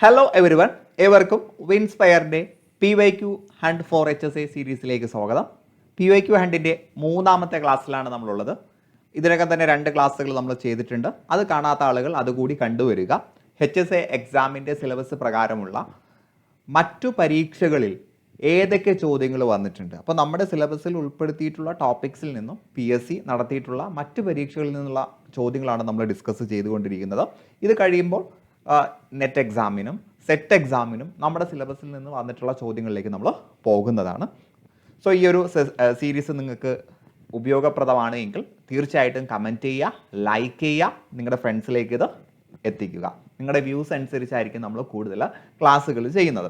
Hello every one, ഏവർക്കും വിൻസ്പയറിൻ്റെ PYQ hunt four HSA സീരീസിലേക്ക് സ്വാഗതം. PYQ ഹണ്ടിൻ്റെ മൂന്നാമത്തെ ക്ലാസ്സിലാണ് നമ്മളുള്ളത്. ഇതിനകം തന്നെ 2 ക്ലാസ്സുകൾ നമ്മൾ ചെയ്തിട്ടുണ്ട്. അത് കാണാത്ത ആളുകൾ അതുകൂടി കണ്ടുവരിക. HSA എക്സാമിൻ്റെ സിലബസ് പ്രകാരമുള്ള മറ്റു പരീക്ഷകളിൽ ഏതൊക്കെ ചോദ്യങ്ങൾ വന്നിട്ടുണ്ട്, അപ്പോൾ നമ്മുടെ സിലബസിൽ ഉൾപ്പെടുത്തിയിട്ടുള്ള ടോപ്പിക്സിൽ നിന്നും PSC നടത്തിയിട്ടുള്ള മറ്റു പരീക്ഷകളിൽ നിന്നുള്ള ചോദ്യങ്ങളാണ് നമ്മൾ ഡിസ്കസ് ചെയ്തുകൊണ്ടിരിക്കുന്നത്. ഇത് കഴിയുമ്പോൾ നെറ്റ് എക്സാമിനും സെറ്റ് എക്സാമിനും നമ്മുടെ സിലബസിൽ നിന്ന് വന്നിട്ടുള്ള ചോദ്യങ്ങളിലേക്ക് നമ്മൾ പോകുന്നതാണ്. സോ ഈ ഒരു സീരീസ് നിങ്ങൾക്ക് ഉപയോഗപ്രദമാണ് എങ്കിൽ തീർച്ചയായിട്ടും കമൻറ്റ് ചെയ്യുക, ലൈക്ക് ചെയ്യുക, നിങ്ങളുടെ ഫ്രണ്ട്സിലേക്ക് ഇത് എത്തിക്കുക. നിങ്ങളുടെ വ്യൂസ് അനുസരിച്ചായിരിക്കും നമ്മൾ കൂടുതൽ ക്ലാസ്സുകൾ ചെയ്യുന്നത്.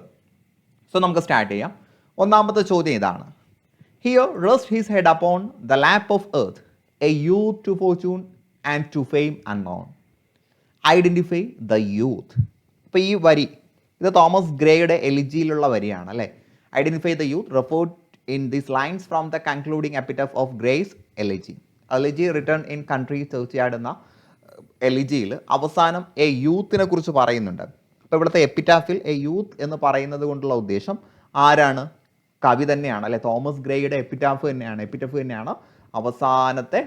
സോ നമുക്ക് സ്റ്റാർട്ട് ചെയ്യാം. ഒന്നാമത്തെ ചോദ്യം ഇതാണ്: here rests his head upon the lap of earth, a youth to fortune and to fame unknown. Identify the youth. അപ്പോൾ ഈ വരി ഇത് തോമസ് ഗ്രേയുടെ എലിജിയിലുള്ള വരിയാണ് അല്ലേ. Identify the youth referred in this lines from the concluding epitaph of Gray's elegy. Elegy written in country churchyard എന്ന എലിജിയിൽ അവസാനം എ യൂത്തിനെ കുറിച്ച് പറയുന്നുണ്ട്. അപ്പോൾ ഇവിടുത്തെ എപ്പിറ്റാഫിൽ എ യൂത്ത് എന്ന് പറയുന്നത് കൊണ്ടുള്ള ഉദ്ദേശം ആരാണ്? കവി തന്നെയാണ് അല്ലെ. തോമസ് ഗ്രേയുടെ എപ്പിറ്റഫ് തന്നെയാണ് അവസാനത്തെ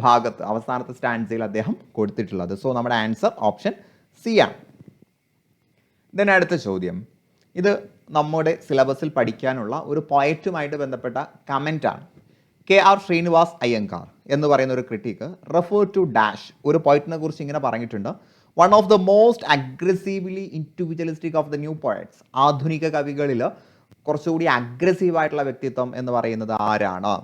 ഭാഗത്ത്, അവസാനത്തെ സ്റ്റാൻഡ്സയിൽ അദ്ദേഹം കൊടുത്തിട്ടുള്ളത്. സോ നമ്മുടെ ആൻസർ ഓപ്ഷൻ സി ആണ്. ദെൻ അടുത്ത ചോദ്യം, ഇത് നമ്മുടെ സിലബസിൽ പഠിക്കാനുള്ള ഒരു പോയറ്റുമായിട്ട് ബന്ധപ്പെട്ട കമൻ്റാണ്. KR ശ്രീനിവാസ് അയ്യങ്കാർ എന്ന് പറയുന്ന ഒരു ക്രിട്ടിക്ക് റെഫർ ടു ഡാഷ് ഒരു പോയറ്റിനെ കുറിച്ച് ഇങ്ങനെ പറഞ്ഞിട്ടുണ്ട്: one of the most aggressively individualistic of the new poets. ആധുനിക കവികളിൽ കുറച്ചുകൂടി അഗ്രസീവായിട്ടുള്ള വ്യക്തിത്വം എന്ന് പറയുന്നത് ആരാണ്?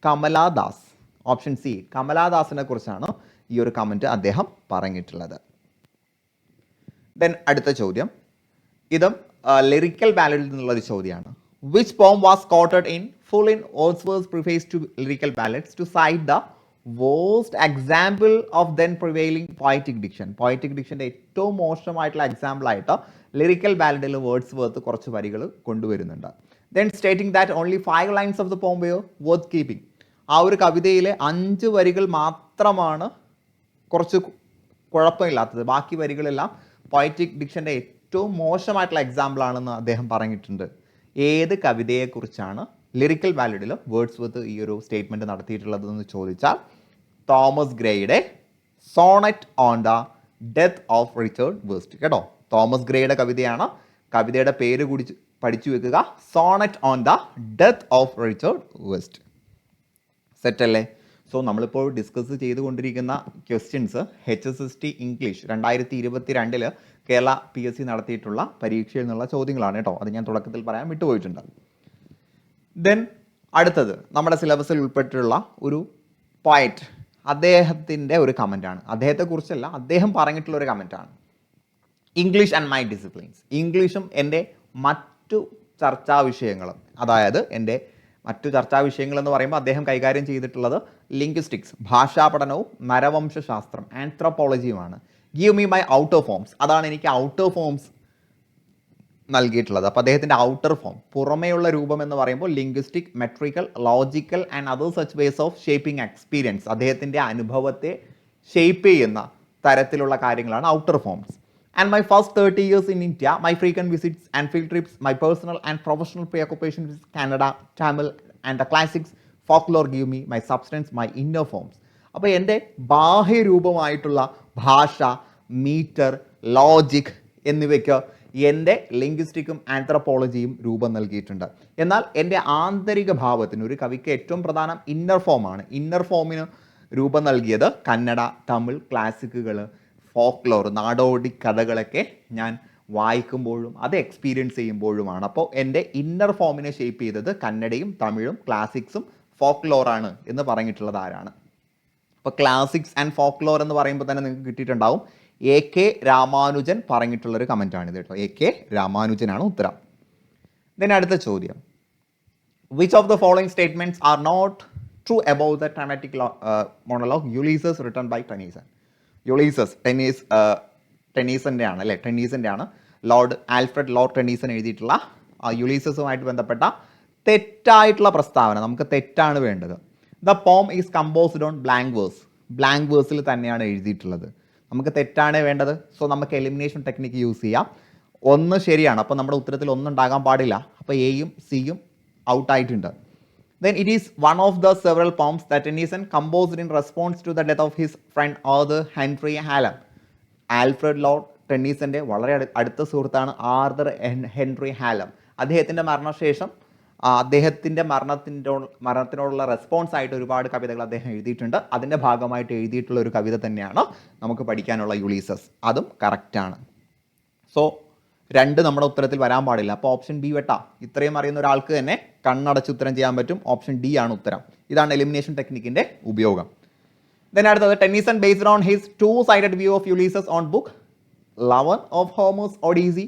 കമലാദാസ്. ഓപ്ഷൻ സി, കമലാദാസിനെ കുറിച്ചാണ് ഈ ഒരു കമൻറ്റ് അദ്ദേഹം പറഞ്ഞിട്ടുള്ളത്. ദെൻ അടുത്ത ചോദ്യം, ഇതും ലിറിക്കൽ ബാലഡിൽ നിന്നുള്ളൊരു ചോദ്യമാണ്. Which poem was quoted in full in Wordsworth preface to lyrical ballads to cite the worst example of then prevailing poetic diction. Poetic ഡിക്ഷൻ്റെ ഏറ്റവും മോശമായിട്ടുള്ള എക്സാമ്പിളായിട്ട് ലിറിക്കൽ ബാലഡിൽ വേർഡ്സ്വർത്ത് കുറച്ച് വരികൾ കൊണ്ടുവരുന്നുണ്ട്. Then stating that only 5 lines of the poem were worth keeping. ആ ഒരു കവിതയിലെ 5 വരികൾ മാത്രമാണ് കുറച്ച് കുഴപ്പമില്ലാത്തത്. ബാക്കി വരികളെല്ലാം പോയറ്റിക് ഡിക്ഷൻ്റെ ഏറ്റവും മോശമായിട്ടുള്ള എക്സാമ്പിളാണെന്ന് അദ്ദേഹം പറഞ്ഞിട്ടുണ്ട്. ഏത് കവിതയെക്കുറിച്ചാണ് ലിറിക്കൽ ബാലഡിൽ വേർഡ്സ്വർത്ത് ഈ ഒരു സ്റ്റേറ്റ്മെൻറ്റ് നടത്തിയിട്ടുള്ളതെന്ന് ചോദിച്ചാൽ തോമസ് ഗ്രേയുടെ sonnet on the death of Richard West. കേട്ടോ, തോമസ് ഗ്രേയുടെ കവിതയാണ്. കവിതയുടെ പേര് കൂടി പഠിച്ചു വെക്കുക: sonnet on the death of Richard West. സെറ്റല്ലേ? സോ നമ്മളിപ്പോൾ ഡിസ്കസ് ചെയ്തുകൊണ്ടിരിക്കുന്ന questions HSST English 2022 Kerala PSC നടത്തിയിട്ടുള്ള പരീക്ഷയിൽ നിന്നുള്ള ചോദ്യങ്ങളാണ് കേട്ടോ. അത് ഞാൻ തുടക്കത്തിൽ പറയാൻ വിട്ടുപോയിട്ടുണ്ട്. ദെൻ അടുത്തത് നമ്മുടെ സിലബസിൽ ഉൾപ്പെട്ടിട്ടുള്ള ഒരു പോയറ്റ്, അദ്ദേഹത്തിൻ്റെ ഒരു കമൻറ്റാണ്. അദ്ദേഹത്തെക്കുറിച്ചല്ല, അദ്ദേഹം പറഞ്ഞിട്ടുള്ള ഒരു കമൻറ്റാണ്. English and my disciplines. ഇംഗ്ലീഷും എൻ്റെ മറ്റു ചർച്ചാ വിഷയങ്ങളും, അതായത് എൻ്റെ മറ്റു ചർച്ചാ വിഷയങ്ങൾ എന്ന് പറയുമ്പോൾ അദ്ദേഹം കൈകാര്യം ചെയ്തിട്ടുള്ളത് ലിംഗ്വിസ്റ്റിക്സ്, ഭാഷാ പഠനവും നരവംശാസ്ത്രം, ആന്ത്രോപോളജിയുമാണ്. Give me my outer forms. അതാണ് എനിക്ക് ഔട്ടർ ഫോംസ് നൽകിയിട്ടുള്ളത്. അപ്പോൾ അദ്ദേഹത്തിൻ്റെ ഔട്ടർ ഫോം, പുറമേയുള്ള രൂപം എന്ന് പറയുമ്പോൾ linguistic, metrical, logical and other such ways of shaping experience. അദ്ദേഹത്തിൻ്റെ അനുഭവത്തെ ഷേപ്പ് ചെയ്യുന്ന തരത്തിലുള്ള കാര്യങ്ങളാണ് outer forms. And my first 30 years in India, my frequent visits and field trips, my personal and professional preoccupation with Kannada, Tamil and the classics, folklore give me my substance, my inner forms. അപ്പോൾ എൻ്റെ ബാഹ്യരൂപമായിട്ടുള്ള ഭാഷ, metre, logic എന്നിവയ്ക്ക് എൻ്റെ ലിംഗ്വിസ്റ്റിക്കും ആന്ത്രോപോളജിയും രൂപം നൽകിയിട്ടുണ്ട്. എന്നാൽ എൻ്റെ ആന്തരിക ഭാവത്തിന്, ഒരു കവിക്ക് ഏറ്റവും പ്രധാനം ഇന്നർ ഫോമാണ്. ഇന്നർ ഫോമിന് രൂപം നൽകിയത് കന്നഡ, തമിഴ് ക്ലാസിക്കുകൾ, ഫോക്ലോർ, നാടോടി കഥകളൊക്കെ ഞാൻ വായിക്കുമ്പോഴും അത് എക്സ്പീരിയൻസ് ചെയ്യുമ്പോഴുമാണ്. അപ്പോൾ എൻ്റെ ഇന്നർ ഫോമിനെ ഷേപ്പ് ചെയ്തത് കന്നഡയും തമിഴും ക്ലാസിക്സും ഫോക്ലോറാണ് എന്ന് പറഞ്ഞിട്ടുള്ളത് ആരാണ്? അപ്പോൾ ക്ലാസിക്സ് ആൻഡ് ഫോക്ലോർ എന്ന് പറയുമ്പോൾ തന്നെ നിങ്ങൾക്ക് കിട്ടിയിട്ടുണ്ടാവും AK രാമാനുജൻ പറഞ്ഞിട്ടുള്ളൊരു കമൻറ്റാണിത് കേട്ടോ. AK രാമാനുജനാണ് ഉത്തരം. ദെൻ അടുത്ത ചോദ്യം, which of the following statements are not true about the dramatic monologue Ulysses written by Tennyson. Ulysses ടെനീസൻ്റെ ആണ് അല്ലേ, ടെനീസൻ്റെ ആണ്. ആൽഫ്രഡ് ലോർഡ് ടെനീസൺ എഴുതിയിട്ടുള്ള യുളീസസുമായിട്ട് ബന്ധപ്പെട്ട തെറ്റായിട്ടുള്ള പ്രസ്താവന. നമുക്ക് തെറ്റാണ് വേണ്ടത്. The poem is composed on blank verse. Blank വേഴ്സിൽ തന്നെയാണ് എഴുതിയിട്ടുള്ളത്. നമുക്ക് തെറ്റാണ് വേണ്ടത്. സോ നമുക്ക് എലിമിനേഷൻ ടെക്നിക്ക് യൂസ് ചെയ്യാം. ഒന്ന് ശരിയാണ്. അപ്പോൾ നമ്മുടെ ഉത്തരത്തിൽ ഒന്നുണ്ടാകാൻ പാടില്ല. അപ്പോൾ എയും സിയും ഔട്ടായിട്ടുണ്ട്. Then it is one of the several poems that Tennyson composed in response to the death of his friend Arthur Henry Hallam. Alfred Lord ടെന്നീസന്റെ വളരെ അടുത്ത സുഹൃത്താണ് ആർതർ ഹെൻറി ഹാലം. അദ്ദേഹത്തിൻ്റെ മരണശേഷം അദ്ദേഹത്തിൻ്റെ മരണത്തിനോടുള്ള റെസ്പോൺസ് ആയിട്ട് ഒരുപാട് കവിതകൾ അദ്ദേഹം എഴുതിയിട്ടുണ്ട്. അതിൻ്റെ ഭാഗമായിട്ട് എഴുതിയിട്ടുള്ള ഒരു കവിത തന്നെയാണ് നമുക്ക് പഠിക്കാനുള്ള യുളീസസ്. അതും കറക്റ്റാണ്. സോ 2 നമ്മുടെ ഉത്തരത്തിൽ വരാൻ പാടില്ല. അപ്പോൾ ഓപ്ഷൻ ബി വെട്ടാം. ഇത്രയും അറിയുന്ന ഒരാൾക്ക് തന്നെ കണ്ണടച്ച് ഉത്തരം ചെയ്യാൻ പറ്റും. ഓപ്ഷൻ ഡി ആണ് ഉത്തരം. ഇതാണ് എലിമിനേഷൻ ടെക്നിക്കിൻ്റെ ഉപയോഗം. Then അടുത്തത് Tennyson based on his two-sided view of Ulysses on book 11 of Homer's Odyssey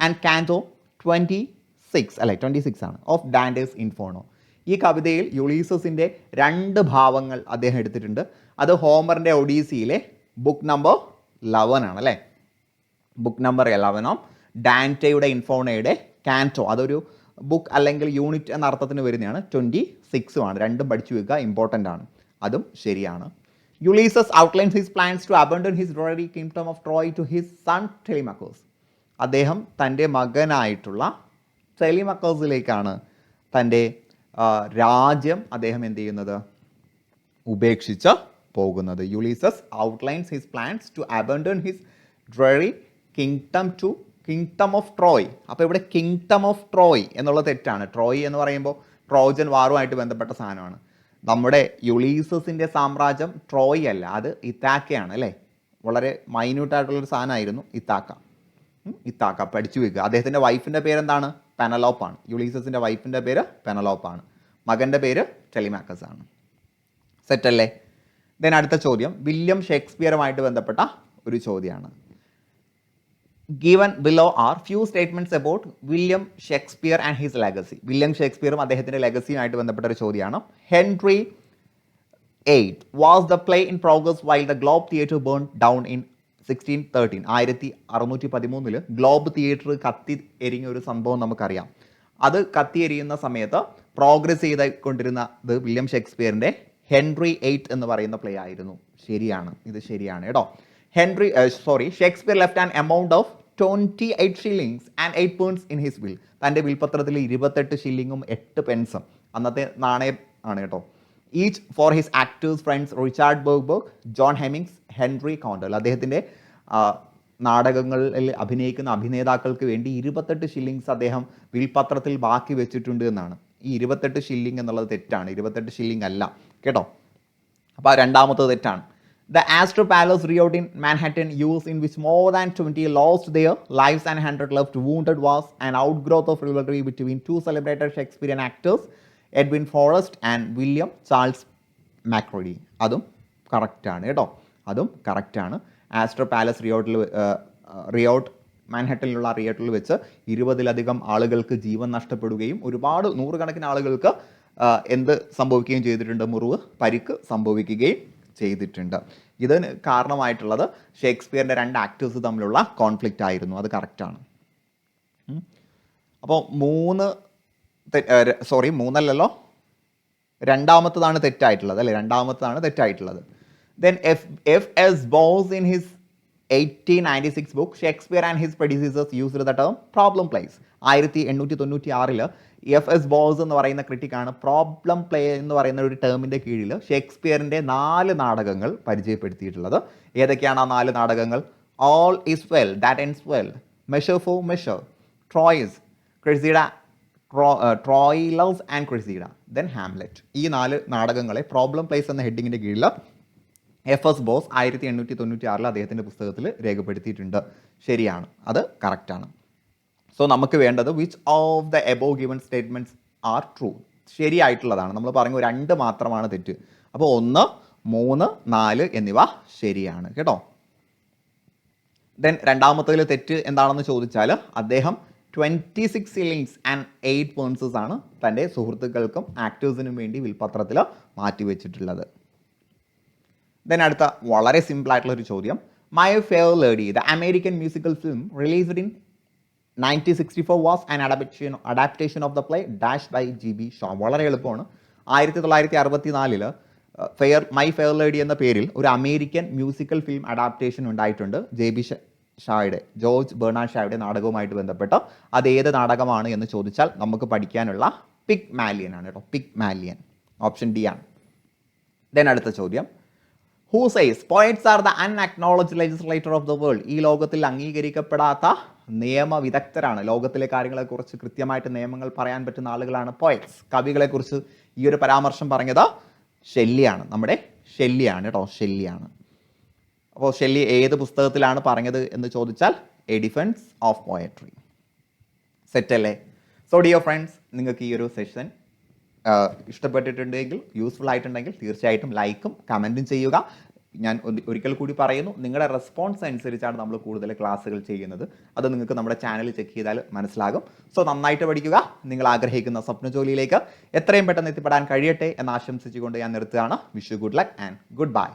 and Canto 26 ആണ് of Dante's Inferno. ഈ കവിതയിൽ യുളീസസിൻ്റെ 2 ഭാവങ്ങൾ അദ്ദേഹം എടുത്തിട്ടുണ്ട്. അത് ഹോമറിൻ്റെ ഒഡീസിയിലെ ബുക്ക് നമ്പർ 11 ആണ് അല്ലേ. ബുക്ക് നമ്പർ 11 ഡാൻറ്റയുടെ ഇൻഫോണയുടെ കാൻറ്റോ, അതൊരു ബുക്ക് അല്ലെങ്കിൽ യൂണിറ്റ് എന്ന അർത്ഥത്തിന് വരുന്നതാണ്. 26 ആണ്. 2 പഠിച്ചു വെക്കുക, ഇമ്പോർട്ടൻ്റ് ആണ്. അതും ശരിയാണ്. Ulysses outlines his plans to abandon his dreary kingdom of Troy to his son Telemachus. അദ്ദേഹം തൻ്റെ മകനായിട്ടുള്ള ടെലിമക്കോസിലേക്കാണ് തൻ്റെ രാജ്യം അദ്ദേഹം എന്ത് ചെയ്യുന്നത്, ഉപേക്ഷിച്ച് പോകുന്നത്. Ulysses outlines his plans to abandon his dreary kingdom to kingdom of Troy. അപ്പോൾ ഇവിടെ കിങ്ഡം ഓഫ് ട്രോയ് എന്നുള്ള തെറ്റാണ്. ട്രോയ് എന്ന് പറയുമ്പോൾ ട്രോജൻ വാറുമായിട്ട് ബന്ധപ്പെട്ട സാധനമാണ്. നമ്മുടെ യുളീസസിൻ്റെ സാമ്രാജ്യം ട്രോയ് അല്ല, അത് ഇത്താക്കയാണ് അല്ലേ. വളരെ മൈന്യൂട്ടായിട്ടുള്ളൊരു സാധനമായിരുന്നു ഇത്താക്ക പഠിച്ചു വെക്കുക. അദ്ദേഹത്തിൻ്റെ വൈഫിൻ്റെ പേരെന്താണ്? പെനലോപ്പാണ്. യുളീസസിൻ്റെ വൈഫിൻ്റെ പേര് പെനലോപ്പാണ്. മകൻ്റെ പേര് ടെലിമാക്കസ് ആണ്. സെറ്റല്ലേ? ദെൻ അടുത്ത ചോദ്യം വില്യം ഷേക്സ്പിയറുമായിട്ട് ബന്ധപ്പെട്ട ഒരു ചോദ്യമാണ്. Given below are few statements about William Shakespeare and his legacy. William ഷേക്സ്പിയറും അദ്ദേഹത്തിൻ്റെ ലെഗസിയുമായിട്ട് ബന്ധപ്പെട്ട ഒരു ചോദ്യമാണ്. Henry VIII was the play in progress while the Globe Theatre burned down in 1613. 1613 globe theatre കത്തി എരിഞ്ഞ ഒരു സംഭവം നമുക്കറിയാം. അത് കത്തി എരിയുന്ന സമയത്ത് പ്രോഗ്രസ് ചെയ്തുകൊണ്ടിരുന്നത് വില്യം ഷേക്സ്പിയറിൻ്റെ ഹെൻറി VIII എന്ന് പറയുന്ന പ്ലേ ആയിരുന്നു. ശരിയാണ്, ഇത് ശരിയാണ് കേട്ടോ. Shakespeare left an amount of 28 shillings and 8 pence in his will. തൻ്റെ വിൽപത്രത്തിൽ 28 ഷില്ലിങ്ങും 8 പെൻസും അന്നത്തെ നാണയം ആണ് കേട്ടോ. Each for his actors friends Richard Burbage, John Hemings, Henry Condell. അദ്ദേഹത്തിൻ്റെ നാടകങ്ങളിൽ അഭിനയിക്കുന്ന അഭിനേതാക്കൾക്ക് വേണ്ടി 28 shillings അദ്ദേഹം വിൽപത്രത്തിൽ ബാക്കി വെച്ചിട്ടുണ്ട് എന്നാണ്. ഈ 28 shilling എന്നുള്ളത് തെറ്റാണ്. 28 shilling അല്ല കേട്ടോ. അപ്പോൾ രണ്ടാമത്തത് തെറ്റാണ്. The Astor Palace riot in Manhattan, used in which more than 20 lost their lives and 100 left wounded, was an outgrowth of rivalry between two celebrated Shakespearean actors, Edwin Forrest and William Charles Macready. അതും കറക്റ്റാണ് കേട്ടോ. അതും കറക്റ്റാണ്. Aster palace riot മാൻഹട്ടനിലുള്ള റിയോട്ടിൽ വെച്ച് 20-ലധികം ആളുകൾക്ക് ജീവൻ നഷ്ടപ്പെടുകയും ഒരുപാട് നൂറുകണക്കിന് ആളുകൾക്ക് എന്ത് സംഭവിക്കുകയും ചെയ്തിട്ടുണ്ട്, മുറിവ് പരിക്ക് സംഭവിക്കുകയും ചെയ്തിട്ടുണ്ട്. ഇതിന് കാരണമായിട്ടുള്ളത് ഷേക്സ്പിയറിൻ്റെ 2 ആക്ടേഴ്സ് തമ്മിലുള്ള കോൺഫ്ലിക്റ്റ് ആയിരുന്നു. അത് കറക്റ്റാണ്. അപ്പോൾ 3 രണ്ടാമത്തതാണ് തെറ്റായിട്ടുള്ളത് അല്ലേ. രണ്ടാമത്തതാണ് തെറ്റായിട്ടുള്ളത്. Then F.S. Bose in his 1896 book Shakespeare and his predecessors used the term problem plays. 1896 F.S. Bose എന്ന് പറയുന്ന ക്രിറ്റിക്കാണ് പ്രോബ്ലം പ്ലേ എന്ന് പറയുന്ന ഒരു ടേമിൻ്റെ കീഴിൽ ഷേക്സ്പിയറിൻ്റെ 4 നാടകങ്ങൾ പരിചയപ്പെടുത്തിയിട്ടുള്ളത്. ഏതൊക്കെയാണ് ആ 4 നാടകങ്ങൾ? All is well that ends well, measure for measure, Troys, Criseyde, Troilus and Criseyde, then Hamlet. ഈ 4 നാടകങ്ങളെ പ്രോബ്ലം പ്ലേസ് എന്ന ഹെഡിങ്ങിൻ്റെ കീഴിൽ F.S. Bose 1896 അദ്ദേഹത്തിൻ്റെ പുസ്തകത്തിൽ രേഖപ്പെടുത്തിയിട്ടുണ്ട്. ശരിയാണ്, അത് കറക്റ്റാണ്. സോ നമുക്ക് വേണ്ടത് which of the above given statements are true. ശരിയായിട്ടുള്ളതാണ്. നമ്മൾ പറഞ്ഞു 2 മാത്രമാണ് തെറ്റ്. അപ്പോൾ 1, 3, 4 എന്നിവ ശരിയാണ് കേട്ടോ. ദെൻ രണ്ടാമത്തതിൽ തെറ്റ് എന്താണെന്ന് ചോദിച്ചാൽ അദ്ദേഹം 26 shillings and 8 pence ആണ് തൻ്റെ സുഹൃത്തുക്കൾക്കും ആക്ടേഴ്സിനും വേണ്ടി വിൽപത്രത്തിൽ മാറ്റിവെച്ചിട്ടുള്ളത്. ദെൻ അടുത്ത വളരെ സിമ്പിളായിട്ടുള്ളൊരു ചോദ്യം. My fair lady the American musical film released in 1964 was an adaptation of the play dash by G.B. Shaw. വളരെ എളുപ്പമാണ്. 1964 മൈ ഫെയർ ലേഡി എന്ന പേരിൽ ഒരു അമേരിക്കൻ മ്യൂസിക്കൽ ഫിലിം അഡാപ്റ്റേഷൻ ഉണ്ടായിട്ടുണ്ട്. J.B. ജോർജ് ബെർണാഡ് ഷായുടെ നാടകവുമായിട്ട് ബന്ധപ്പെട്ട് അത് ഏത് നാടകമാണ് എന്ന് ചോദിച്ചാൽ നമുക്ക് പഠിക്കാനുള്ള പിഗ്മാലിയൻ ആണ് കേട്ടോ. പിഗ്മാലിയൻ ഓപ്ഷൻ ഡി ആണ്. ദെൻ അടുത്ത ചോദ്യം, who says poets are the unacknowledged legislator of the world? ഈ ലോകത്തിൽ അംഗീകരിക്കപ്പെടാത്ത നിയമവിദഗ്ധരാണ്. ലോകത്തിലെ കാര്യങ്ങളെക്കുറിച്ച് കൃത്യമായിട്ട് നിയമങ്ങൾ പറയാൻ പറ്റുന്ന ആളുകളാണ് പോയറ്റ്സ്. കവികളെക്കുറിച്ച് ഈ ഒരു പരാമർശം പറഞ്ഞത് ഷെല്ലിയാണ്. നമ്മുടെ ഷെല്ലിയാണ് കേട്ടോ, ഷെല്ലിയാണ്. അപ്പോൾ ഷെല്ലി ഏത് പുസ്തകത്തിലാണ് പറഞ്ഞത് എന്ന് ചോദിച്ചാൽ എ ഡിഫൻസ് ഓഫ് പോയട്രി. സെറ്റല്ലേ? സോ ഡിയർ ഫ്രണ്ട്സ്, നിങ്ങൾക്ക് ഈ ഒരു സെഷൻ ഇഷ്ടപ്പെട്ടിട്ടുണ്ടെങ്കിൽ, യൂസ്ഫുൾ ആയിട്ടുണ്ടെങ്കിൽ തീർച്ചയായിട്ടും ലൈക്കും കമൻറ്റും ചെയ്യുക. ഞാൻ ഒരിക്കൽ കൂടി പറയുന്നു, നിങ്ങളുടെ റെസ്പോൺസ് അനുസരിച്ചാണ് നമ്മൾ കൂടുതൽ ക്ലാസ്സുകൾ ചെയ്യുന്നത്. അത് നിങ്ങൾക്ക് നമ്മുടെ ചാനൽ ചെക്ക് ചെയ്താൽ മനസ്സിലാകും. സോ നന്നായിട്ട് പഠിക്കുക. നിങ്ങൾ ആഗ്രഹിക്കുന്ന സ്വപ്ന ജോലിയിലേക്ക് എത്രയും പെട്ടെന്ന് എത്തിപ്പെടാൻ കഴിയട്ടെ എന്ന് ആശംസിച്ചുകൊണ്ട് ഞാൻ നിർത്തുകയാണ്. Wish you good luck and good bye.